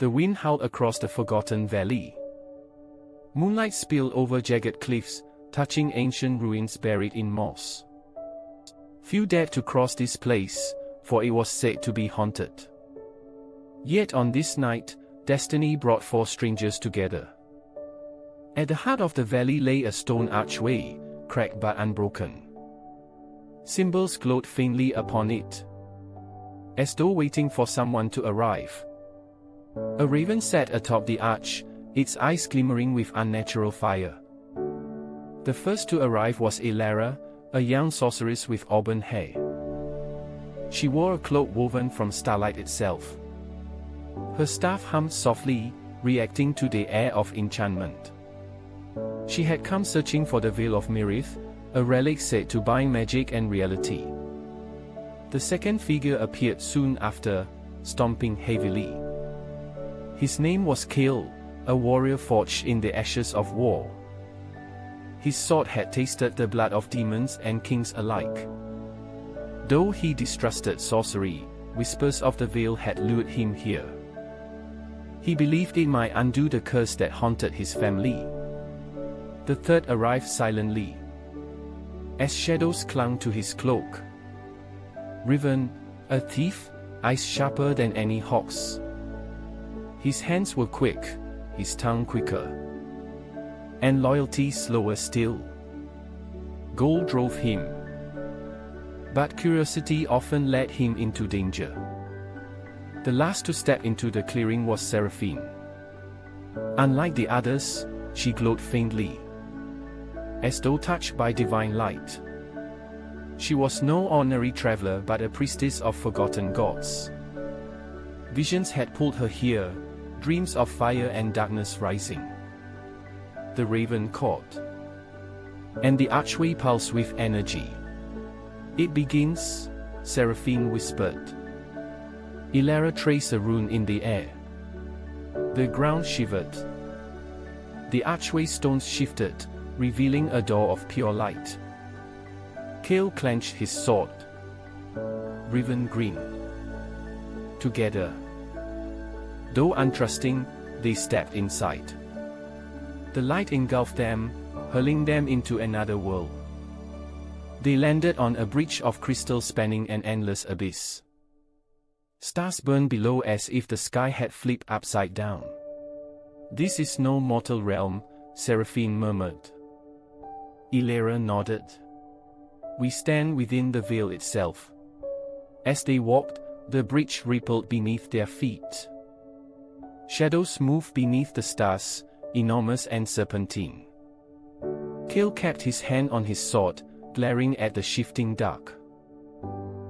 The wind howled across the forgotten valley. Moonlight spilled over jagged cliffs, touching ancient ruins buried in moss. Few dared to cross this place, for it was said to be haunted. Yet on this night, destiny brought four strangers together. At the heart of the valley lay a stone archway, cracked but unbroken. Symbols glowed faintly upon it, as though waiting for someone to arrive. A raven sat atop the arch, its eyes glimmering with unnatural fire. The first to arrive was Elara, a young sorceress with auburn hair. She wore a cloak woven from starlight itself. Her staff hummed softly, reacting to the air of enchantment. She had come searching for the Veil of Mirith, a relic said to bind magic and reality. The second figure appeared soon after, stomping heavily. His name was Kale, a warrior forged in the ashes of war. His sword had tasted the blood of demons and kings alike. Though he distrusted sorcery, whispers of the veil had lured him here. He believed it might undo the curse that haunted his family. The third arrived silently, as shadows clung to his cloak. Riven, a thief, eyes sharper than any hawk's. His hands were quick, his tongue quicker, and loyalty slower still. Gold drove him, but curiosity often led him into danger. The last to step into the clearing was Seraphine. Unlike the others, she glowed faintly, as though touched by divine light. She was no ordinary traveler but a priestess of forgotten gods. Visions had pulled her here, dreams of fire and darkness rising. The raven caught, and the archway pulsed with energy. "It begins," Seraphine whispered. Elara traced a rune in the air. The ground shivered. The archway stones shifted, revealing a door of pure light. Kale clenched his sword. Riven grinned. Together, though untrusting, they stepped inside. The light engulfed them, hurling them into another world. They landed on a bridge of crystal spanning an endless abyss. Stars burned below as if the sky had flipped upside down. "This is no mortal realm," Seraphine murmured. Elara nodded. "We stand within the veil itself." As they walked, the bridge rippled beneath their feet. Shadows moved beneath the stars, enormous and serpentine. Kale kept his hand on his sword, glaring at the shifting dark.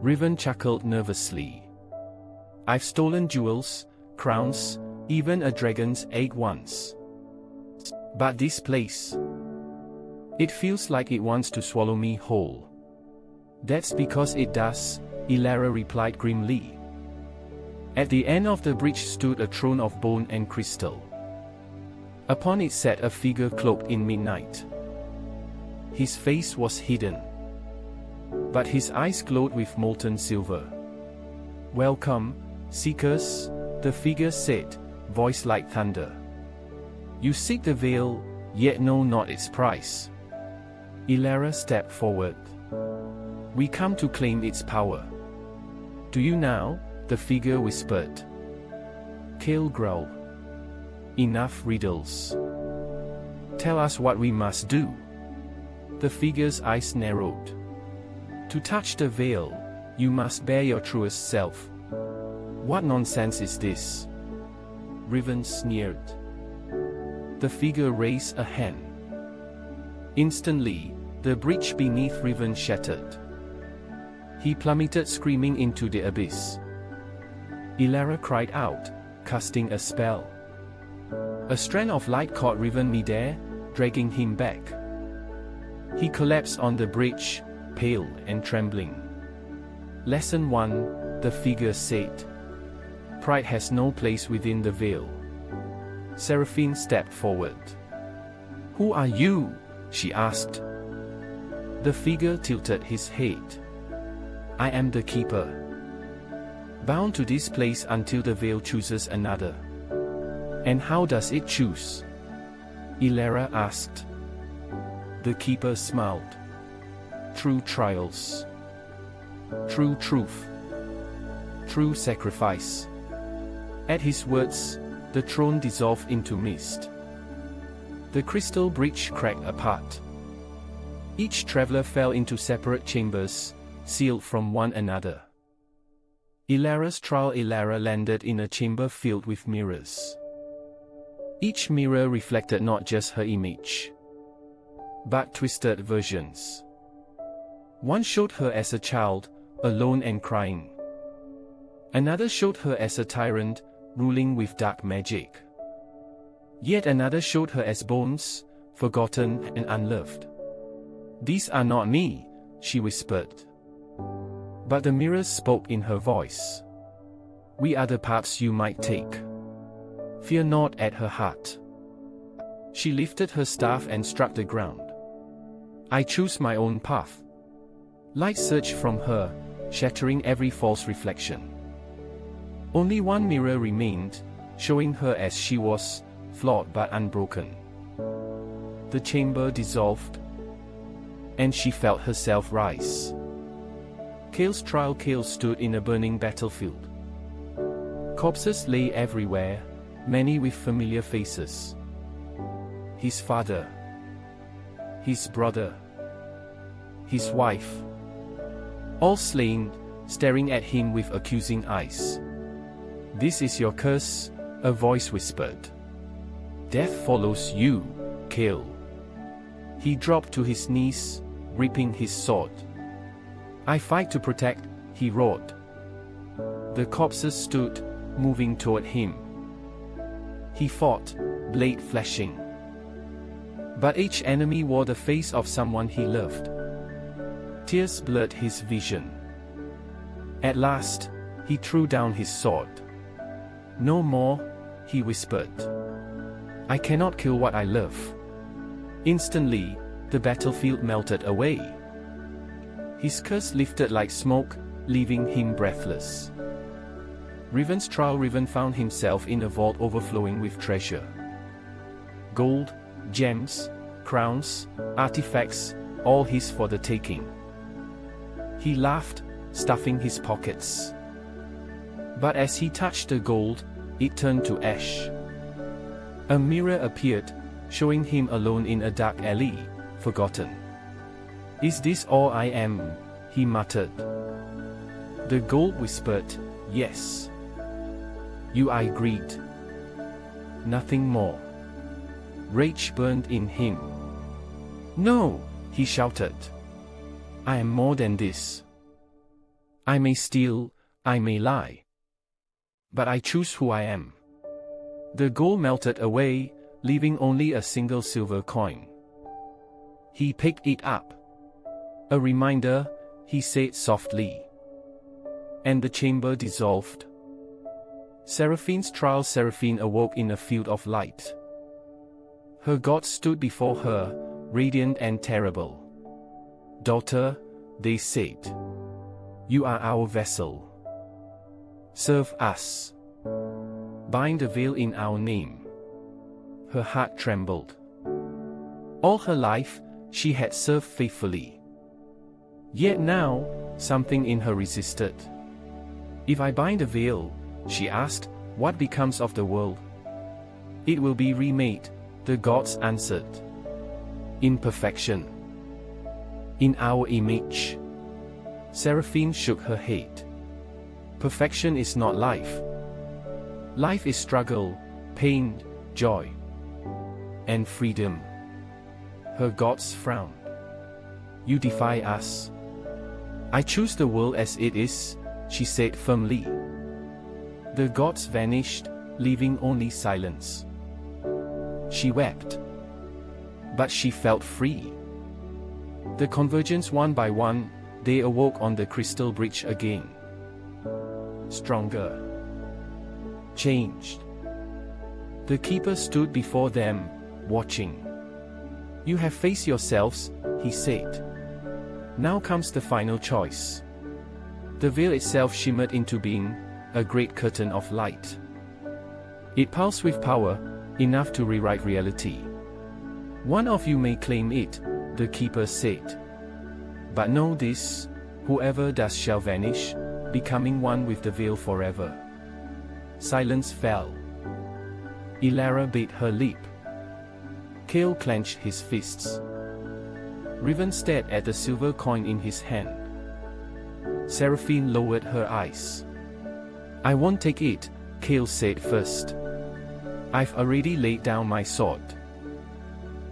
Riven chuckled nervously. "I've stolen jewels, crowns, even a dragon's egg once. But this place, it feels like it wants to swallow me whole." "That's because it does," Elara replied grimly. At the end of the bridge stood a throne of bone and crystal. Upon it sat a figure cloaked in midnight. His face was hidden, but his eyes glowed with molten silver. "Welcome, seekers," the figure said, voice like thunder. "You seek the veil, yet know not its price." Elara stepped forward. "We come to claim its power." "Do you now?" the figure whispered. Kale growled. "Enough riddles. Tell us what we must do." The figure's eyes narrowed. "To touch the veil, you must bear your truest self." "What nonsense is this?" Riven sneered. The figure raised a hand. Instantly, the bridge beneath Riven shattered. He plummeted screaming into the abyss. Elara cried out, casting a spell. A strand of light caught Riven midair, dragging him back. He collapsed on the bridge, pale and trembling. "Lesson 1, the figure said. Pride has no place within the veil." Seraphine stepped forward. "Who are you?" she asked. The figure tilted his head. "I am the keeper, bound to this place until the veil chooses another." And how does it choose? Ilara asked. The keeper smiled. True trials. True truth. True sacrifice. At his words, the throne dissolved into mist. The crystal bridge cracked apart. Each traveler fell into separate chambers, sealed from one another. Ilara's trial Ilara landed in a chamber filled with mirrors. Each mirror reflected not just her image, but twisted versions. One showed her as a child, alone and crying. Another showed her as a tyrant, ruling with dark magic. Yet another showed her as bones, forgotten and unloved. These are not me, she whispered. But the mirrors spoke in her voice. We are the paths you might take. Fear not at her heart. She lifted her staff and struck the ground. I choose my own path. Light surged from her, shattering every false reflection. Only one mirror remained, showing her as she was, flawed but unbroken. The chamber dissolved, and she felt herself rise. Kale's trial Kale stood in a burning battlefield. Corpses lay everywhere, many with familiar faces. His father, his brother, his wife, all slain, staring at him with accusing eyes. This is your curse, a voice whispered. Death follows you, Kale. He dropped to his knees, gripping his sword. I fight to protect, he roared. The corpses stood, moving toward him. He fought, blade flashing. But each enemy wore the face of someone he loved. Tears blurred his vision. At last, he threw down his sword. No more, he whispered. I cannot kill what I love. Instantly, the battlefield melted away. His curse lifted like smoke, leaving him breathless. Riven's trial Riven found himself in a vault overflowing with treasure. Gold, gems, crowns, artifacts, all his for the taking. He laughed, stuffing his pockets. But as he touched the gold, it turned to ash. A mirror appeared, showing him alone in a dark alley, forgotten. Is this all I am? He muttered. The gold whispered, yes. You are greed. Nothing more. Rage burned in him. No, he shouted. I am more than this. I may steal, I may lie. But I choose who I am. The gold melted away, leaving only a single silver coin. He picked it up. A reminder, he said softly. And the chamber dissolved. Seraphine's trial Seraphine awoke in a field of light. Her God stood before her, radiant and terrible. Daughter, they said. You are our vessel. Serve us. Bind the veil in our name. Her heart trembled. All her life, she had served faithfully. Yet now, something in her resisted. If I bind the veil, she asked, what becomes of the world? It will be remade, the gods answered. In perfection. In our image. Seraphine shook her head. Perfection is not life. Life is struggle, pain, joy, and freedom. Her gods frowned. You defy us. I choose the world as it is, she said firmly. The gods vanished, leaving only silence. She wept. But she felt free. The convergence one by one, they awoke on the crystal bridge again. Stronger. Changed. The keeper stood before them, watching. You have faced yourselves, he said. Now comes the final choice. The veil itself shimmered into being, a great curtain of light. It pulsed with power, enough to rewrite reality. One of you may claim it, the keeper said. But know this, whoever does shall vanish, becoming one with the veil forever. Silence fell. Elara bit her lip. Kale clenched his fists. Riven stared at the silver coin in his hand. Seraphine lowered her eyes. I won't take it, Kale said first. I've already laid down my sword.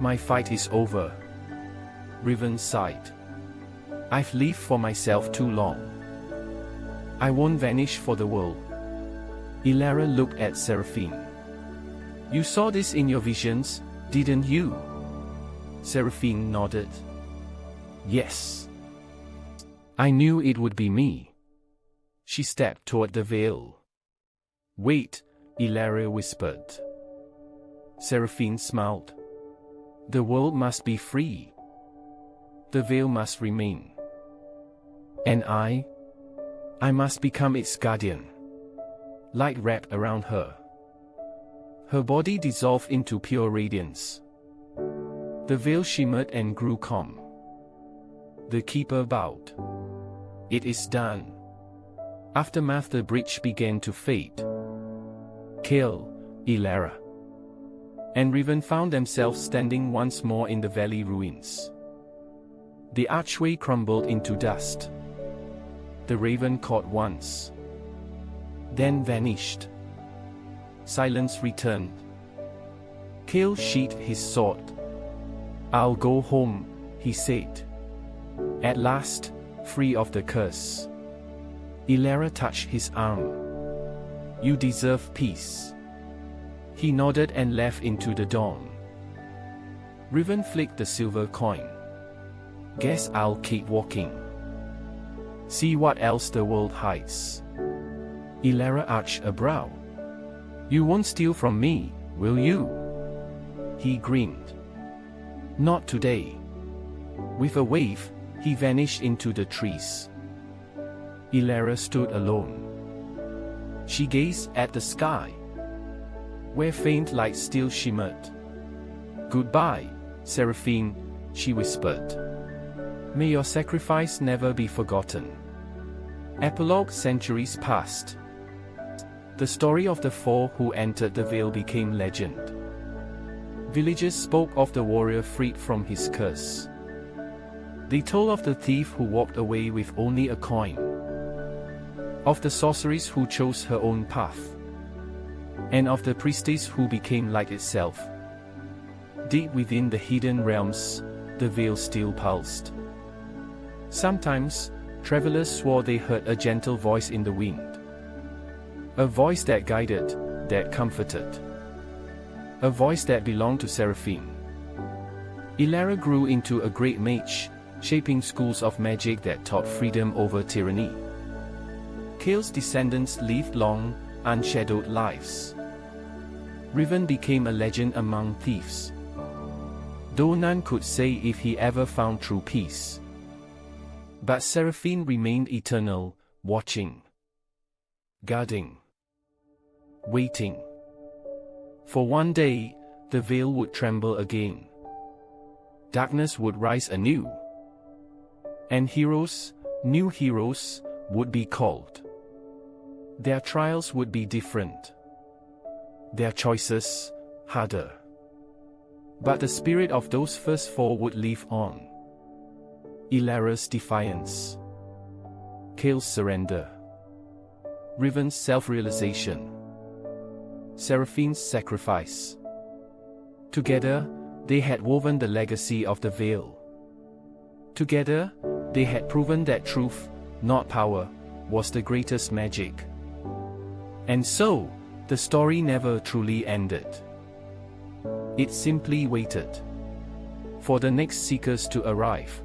My fight is over. Riven sighed. I've lived for myself too long. I won't vanish for the world. Elara looked at Seraphine. You saw this in your visions, didn't you? Seraphine nodded. Yes. I knew it would be me. She stepped toward the veil. Wait, Elara whispered. Seraphine smiled. The world must be free. The veil must remain. And I must become its guardian. Light wrapped around her. Her body dissolved into pure radiance. The veil shimmered and grew calm. The keeper bowed. It is done. Aftermath. The bridge began to fade. Kale, Elara, and Riven found themselves standing once more in the valley ruins. The archway crumbled into dust. The raven caught once, then vanished. Silence returned. Kale sheathed his sword. I'll go home, he said. At last, free of the curse. Elara touched his arm. You deserve peace. He nodded and left into the dawn. Riven flicked the silver coin. Guess I'll keep walking. See what else the world hides. Elara arched a brow. You won't steal from me, will you? He grinned. Not today. With a wave, he vanished into the trees. Elara stood alone. She gazed at the sky, where faint light still shimmered. Goodbye, Seraphine, she whispered. May your sacrifice never be forgotten. Epilogue. Centuries passed. The story of the four who entered the veil became legend. Villagers spoke of the warrior freed from his curse. They told of the thief who walked away with only a coin, of the sorceress who chose her own path, and of the priestess who became light itself. Deep within the hidden realms, the veil still pulsed. Sometimes, travelers swore they heard a gentle voice in the wind. A voice that guided, that comforted. A voice that belonged to Seraphine. Elara grew into a great mage, shaping schools of magic that taught freedom over tyranny. Kale's descendants lived long, unshadowed lives. Riven became a legend among thieves, though none could say if he ever found true peace. But Seraphine remained eternal, watching, guarding, waiting. For one day, the veil would tremble again. Darkness would rise anew. And heroes, new heroes, would be called. Their trials would be different. Their choices, harder. But the spirit of those first four would live on. Elara's defiance. Kale's surrender. Riven's self-realization. Seraphine's sacrifice. Together, they had woven the legacy of the veil. Together, they had proven that truth, not power, was the greatest magic. And so, the story never truly ended. It simply waited for the next seekers to arrive.